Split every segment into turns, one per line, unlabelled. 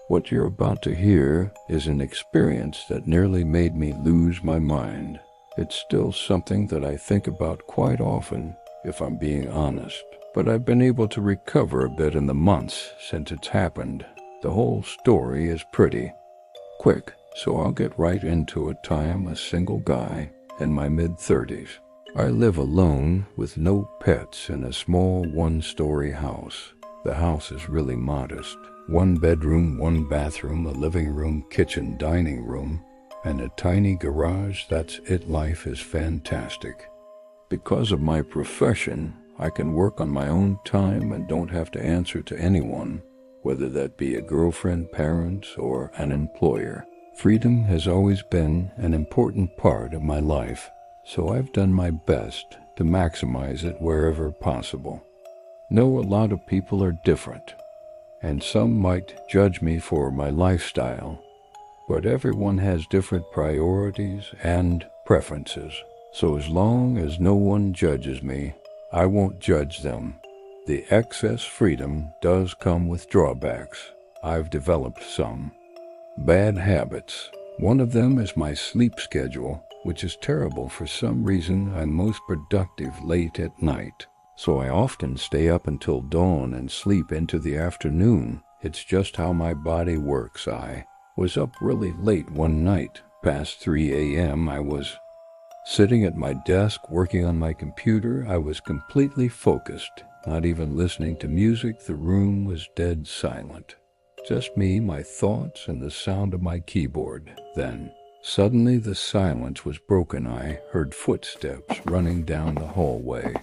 What you're about to hear is an experience that nearly made me lose my mind. It's still something that I think about quite often, if I'm being honest. But I've been able to recover a bit in the months since it's happened. The whole story is pretty quick, so I'll get right into it. I'm a single guy in my mid-30s. I live alone with no pets in a small one-story house. The house is really modest. 1 bedroom, 1 bathroom, a living room, kitchen, dining room, and a tiny garage. That's it. Life is fantastic. Because of my profession, I can work on my own time and don't have to answer to anyone, whether that be a girlfriend, parents, or an employer. Freedom has always been an important part of my life, so I've done my best to maximize it wherever possible. Know a lot of people are different, and some might judge me for my lifestyle, but everyone has different priorities and preferences. So as long as no one judges me, I won't judge them. The excess freedom does come with drawbacks. I've developed some. Bad habits. One of them is my sleep schedule, which is terrible. For some reason, I'm most productive late at night, so I often stay up until dawn and sleep into the afternoon. It's just how my body works. I was up really late one night, past 3 a.m. I was sitting at my desk working on my computer. I was completely focused, not even listening to music. The room was dead silent. Just me, my thoughts, and the sound of my keyboard. Then, suddenly the silence was broken. I heard footsteps running down the hallway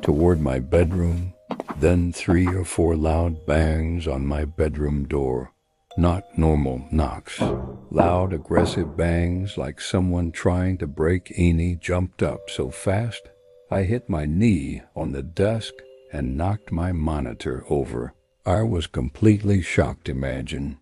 toward my bedroom, then 3 or 4 loud bangs on my bedroom door. Not normal knocks. Loud, aggressive bangs like someone trying to break in. Jumped up so fast, I hit my knee on the desk and knocked my monitor over. I was completely shocked. Imagine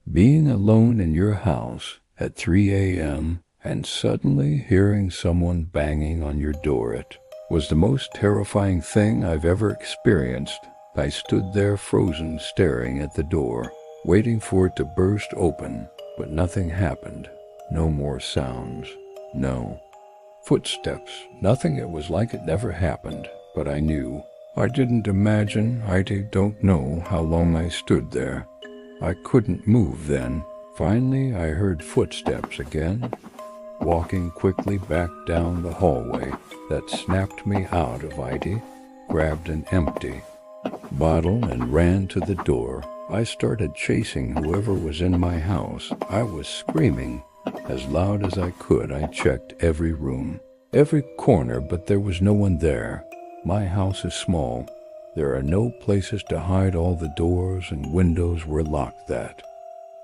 being alone in your house at 3 a.m. and suddenly hearing someone banging on your door. It was the most terrifying thing I've ever experienced. I stood there frozen, staring at the door, waiting for it to burst open, but nothing happened. No more sounds. No footsteps. Nothing. It was like it never happened, but I knew. I didn't imagine. I don't know how long I stood there. I couldn't move then. Finally, I heard footsteps again, walking quickly back down the hallway. That snapped me out of it. Grabbed an empty bottle and ran to the door. I started chasing whoever was in my house. I was screaming as loud as I could. I checked every room, every corner, but there was no one there. My house is small. There are no places to hide. All the doors and windows were locked. That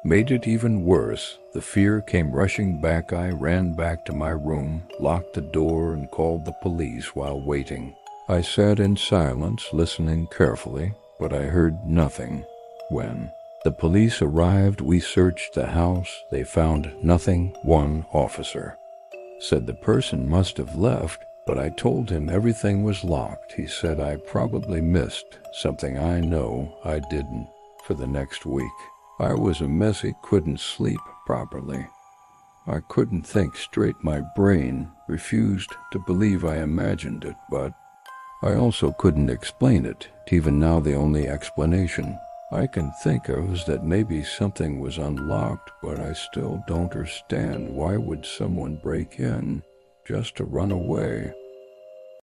made it even worse. The fear came rushing back. I ran back to my room, locked the door, and called the police. While waiting, I sat in silence, listening carefully, but I heard nothing. When the police arrived, we searched the house. They found nothing. One officer said the person must have left, but I told him everything was locked. He said I probably missed something. I know I didn't. For the next week, I was a mess. Couldn't sleep properly. I couldn't think straight. My brain refused to believe I imagined it, but I also couldn't explain it. Even now, the only explanation I can think of is that maybe something was unlocked, but I still don't understand. Why would someone break in just to run away?